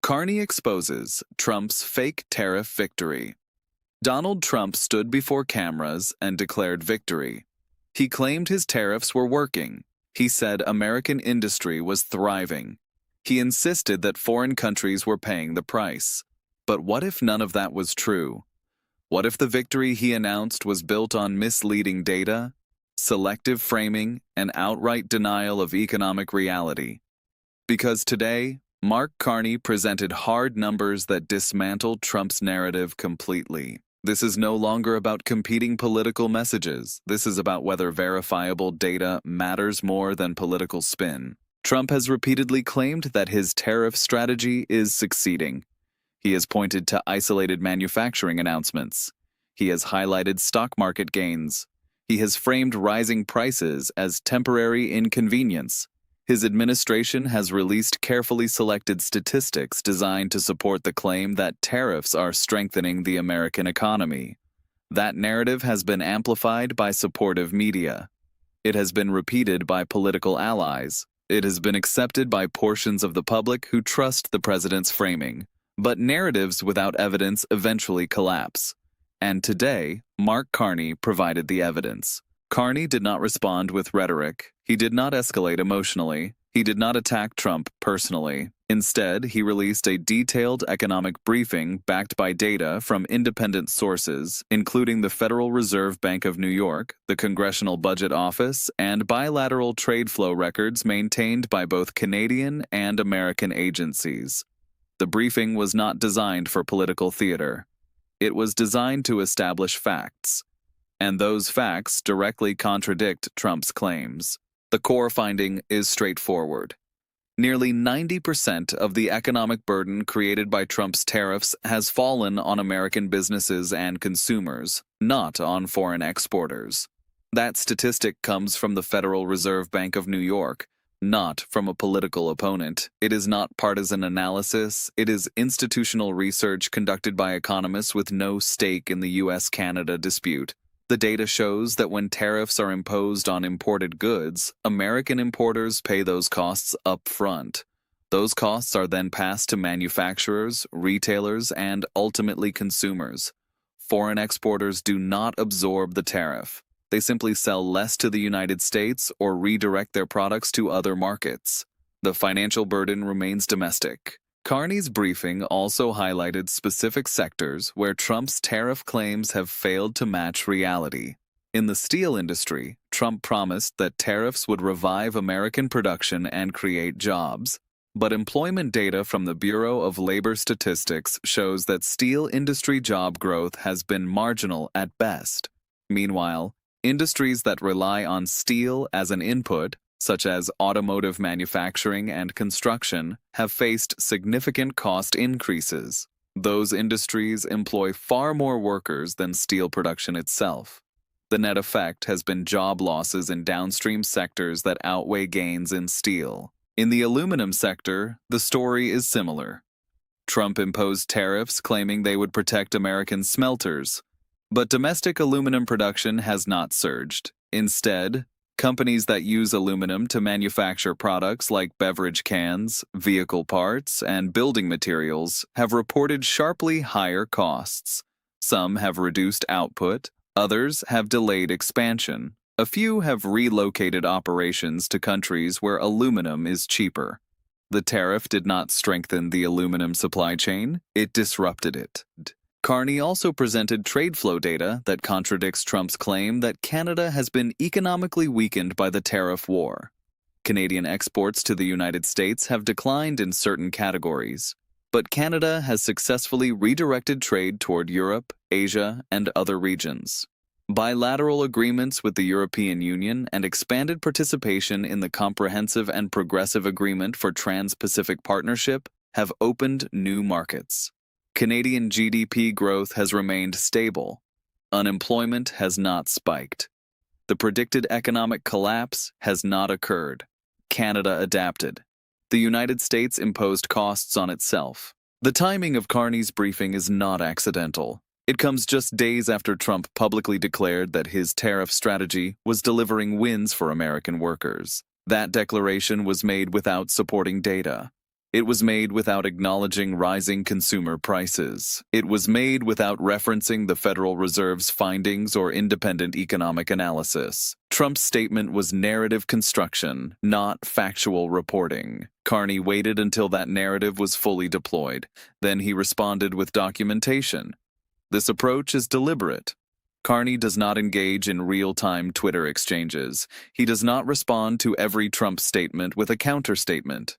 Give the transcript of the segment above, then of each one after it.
Carney exposes Trump's fake tariff victory. Donald Trump stood before cameras and declared victory. He claimed his tariffs were working. He said American industry was thriving. He insisted that foreign countries were paying the price. But what if none of that was true? What if the victory he announced was built on misleading data, selective framing, and outright denial of economic reality? Because today, Mark Carney presented hard numbers that dismantled Trump's narrative completely. This is no longer about competing political messages. This is about whether verifiable data matters more than political spin. Trump has repeatedly claimed that his tariff strategy is succeeding. He has pointed to isolated manufacturing announcements. He has highlighted stock market gains. He has framed rising prices as temporary inconvenience. His administration has released carefully selected statistics designed to support the claim that tariffs are strengthening the American economy. That narrative has been amplified by supportive media. It has been repeated by political allies. It has been accepted by portions of the public who trust the president's framing. But narratives without evidence eventually collapse. And today, Mark Carney provided the evidence. Carney did not respond with rhetoric. He did not escalate emotionally. He did not attack Trump personally. Instead, he released a detailed economic briefing backed by data from independent sources, including the Federal Reserve Bank of New York, the Congressional Budget Office, and bilateral trade flow records maintained by both Canadian and American agencies. The briefing was not designed for political theater. It was designed to establish facts. And those facts directly contradict Trump's claims. The core finding is straightforward. Nearly 90% of the economic burden created by Trump's tariffs has fallen on American businesses and consumers, not on foreign exporters. That statistic comes from the Federal Reserve Bank of New York, not from a political opponent. It is not partisan analysis. It is institutional research conducted by economists with no stake in the U.S.-Canada dispute. The data shows that when tariffs are imposed on imported goods, American importers pay those costs up front. Those costs are then passed to manufacturers, retailers, and ultimately consumers. Foreign exporters do not absorb the tariff. They simply sell less to the United States or redirect their products to other markets. The financial burden remains domestic. Carney's briefing also highlighted specific sectors where Trump's tariff claims have failed to match reality. In the steel industry, Trump promised that tariffs would revive American production and create jobs. But employment data from the Bureau of Labor Statistics shows that steel industry job growth has been marginal at best. Meanwhile, industries that rely on steel as an input, such as automotive manufacturing and construction, have faced significant cost increases. Those industries employ far more workers than steel production itself. The net effect has been job losses in downstream sectors that outweigh gains in steel. In the aluminum sector, the story is similar. Trump imposed tariffs claiming they would protect American smelters. But domestic aluminum production has not surged. Instead, companies that use aluminum to manufacture products like beverage cans, vehicle parts, and building materials have reported sharply higher costs. Some have reduced output, others have delayed expansion. A few have relocated operations to countries where aluminum is cheaper. The tariff did not strengthen the aluminum supply chain, it disrupted it. Carney also presented trade flow data that contradicts Trump's claim that Canada has been economically weakened by the tariff war. Canadian exports to the United States have declined in certain categories, but Canada has successfully redirected trade toward Europe, Asia, and other regions. Bilateral agreements with the European Union and expanded participation in the Comprehensive and Progressive Agreement for Trans-Pacific Partnership have opened new markets. Canadian GDP growth has remained stable. Unemployment has not spiked. The predicted economic collapse has not occurred. Canada adapted. The United States imposed costs on itself. The timing of Carney's briefing is not accidental. It comes just days after Trump publicly declared that his tariff strategy was delivering wins for American workers. That declaration was made without supporting data. It was made without acknowledging rising consumer prices. It was made without referencing the Federal Reserve's findings or independent economic analysis. Trump's statement was narrative construction, not factual reporting. Carney waited until that narrative was fully deployed. Then he responded with documentation. This approach is deliberate. Carney does not engage in real-time Twitter exchanges. He does not respond to every Trump statement with a counter-statement.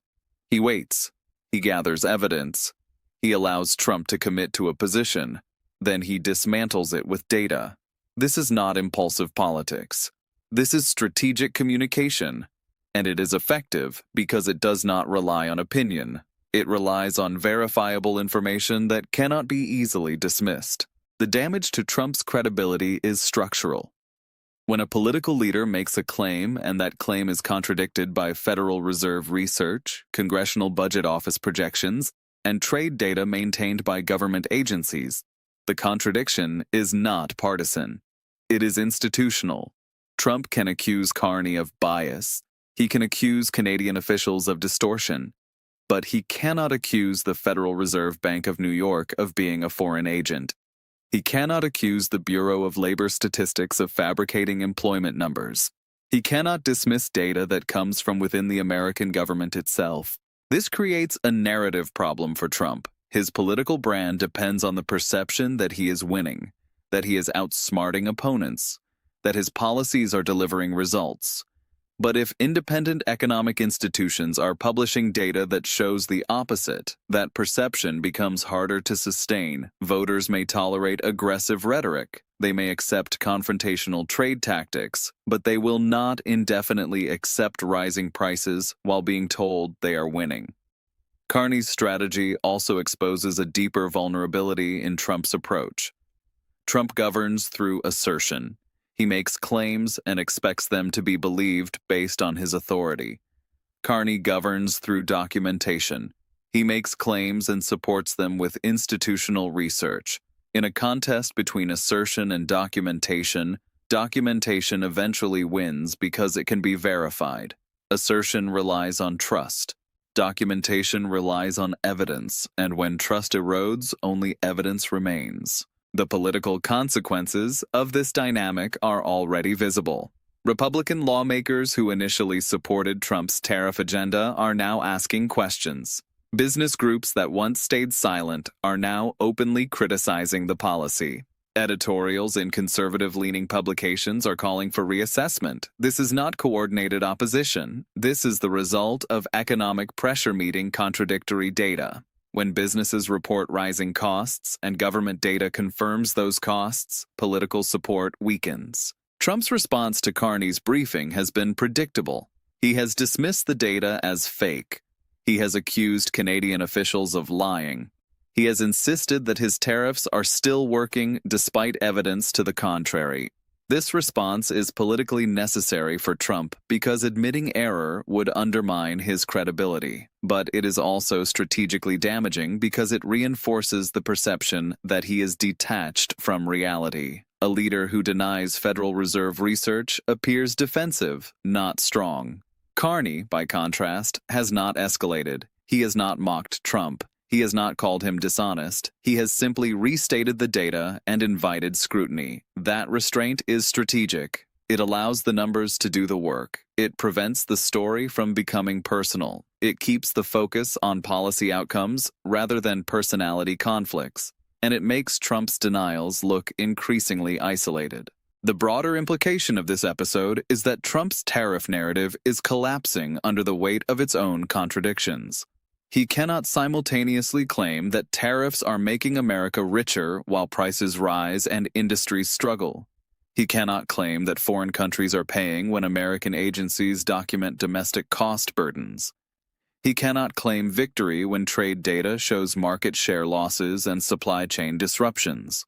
He waits. He gathers evidence. He allows Trump to commit to a position. Then he dismantles it with data. This is not impulsive politics. This is strategic communication. And it is effective because it does not rely on opinion. It relies on verifiable information that cannot be easily dismissed. The damage to Trump's credibility is structural. When a political leader makes a claim and that claim is contradicted by Federal Reserve research, Congressional Budget Office projections, and trade data maintained by government agencies, the contradiction is not partisan. It is institutional. Trump can accuse Carney of bias. He can accuse Canadian officials of distortion. But he cannot accuse the Federal Reserve Bank of New York of being a foreign agent. He cannot accuse the Bureau of Labor Statistics of fabricating employment numbers. He cannot dismiss data that comes from within the American government itself. This creates a narrative problem for Trump. His political brand depends on the perception that he is winning, that he is outsmarting opponents, that his policies are delivering results. But if independent economic institutions are publishing data that shows the opposite, that perception becomes harder to sustain. Voters may tolerate aggressive rhetoric. They may accept confrontational trade tactics, but they will not indefinitely accept rising prices while being told they are winning. Carney's strategy also exposes a deeper vulnerability in Trump's approach. Trump governs through assertion. He makes claims and expects them to be believed based on his authority. Carney governs through documentation. He makes claims and supports them with institutional research. In a contest between assertion and documentation, documentation eventually wins because it can be verified. Assertion relies on trust. Documentation relies on evidence, and when trust erodes, only evidence remains. The political consequences of this dynamic are already visible. Republican lawmakers who initially supported Trump's tariff agenda are now asking questions. Business groups that once stayed silent are now openly criticizing the policy. Editorials in conservative-leaning publications are calling for reassessment. This is not coordinated opposition. This is the result of economic pressure meeting contradictory data. When businesses report rising costs and government data confirms those costs, political support weakens. Trump's response to Carney's briefing has been predictable. He has dismissed the data as fake. He has accused Canadian officials of lying. He has insisted that his tariffs are still working despite evidence to the contrary. This response is politically necessary for Trump because admitting error would undermine his credibility. But it is also strategically damaging because it reinforces the perception that he is detached from reality. A leader who denies Federal Reserve research appears defensive, not strong. Carney, by contrast, has not escalated. He has not mocked Trump. He has not called him dishonest. He has simply restated the data and invited scrutiny. That restraint is strategic. It allows the numbers to do the work. It prevents the story from becoming personal. It keeps the focus on policy outcomes rather than personality conflicts. And it makes Trump's denials look increasingly isolated. The broader implication of this episode is that Trump's tariff narrative is collapsing under the weight of its own contradictions. He cannot simultaneously claim that tariffs are making America richer while prices rise and industries struggle. He cannot claim that foreign countries are paying when American agencies document domestic cost burdens. He cannot claim victory when trade data shows market share losses and supply chain disruptions.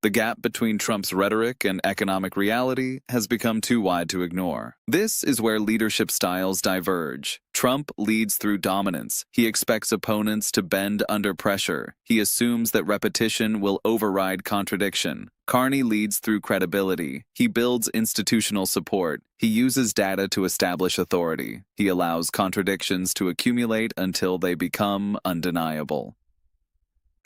The gap between Trump's rhetoric and economic reality has become too wide to ignore. This is where leadership styles diverge. Trump leads through dominance. He expects opponents to bend under pressure. He assumes that repetition will override contradiction. Carney leads through credibility. He builds institutional support. He uses data to establish authority. He allows contradictions to accumulate until they become undeniable.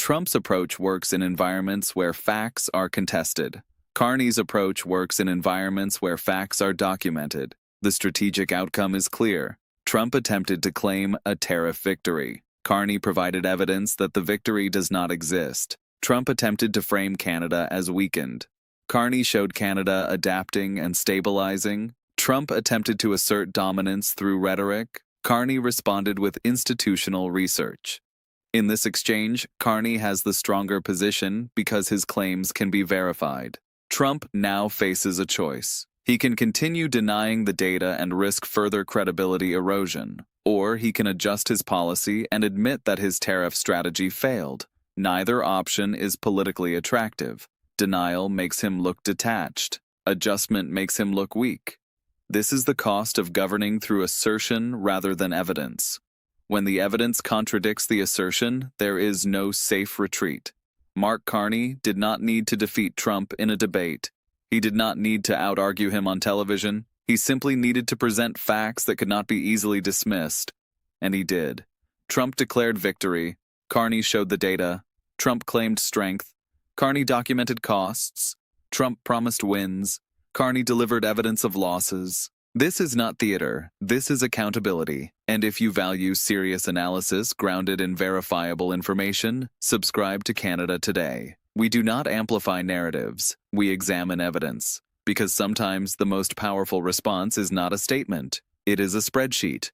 Trump's approach works in environments where facts are contested. Carney's approach works in environments where facts are documented. The strategic outcome is clear. Trump attempted to claim a tariff victory. Carney provided evidence that the victory does not exist. Trump attempted to frame Canada as weakened. Carney showed Canada adapting and stabilizing. Trump attempted to assert dominance through rhetoric. Carney responded with institutional research. In this exchange, Carney has the stronger position because his claims can be verified. Trump now faces a choice. He can continue denying the data and risk further credibility erosion, or he can adjust his policy and admit that his tariff strategy failed. Neither option is politically attractive. Denial makes him look detached. Adjustment makes him look weak. This is the cost of governing through assertion rather than evidence. When the evidence contradicts the assertion, there is no safe retreat. Mark Carney did not need to defeat Trump in a debate. He did not need to out-argue him on television. He simply needed to present facts that could not be easily dismissed. And he did. Trump declared victory. Carney showed the data. Trump claimed strength. Carney documented costs. Trump promised wins. Carney delivered evidence of losses. This is not theater, this is accountability. And if you value serious analysis grounded in verifiable information, subscribe to Canada Today. We do not amplify narratives, we examine evidence. Because sometimes the most powerful response is not a statement, it is a spreadsheet.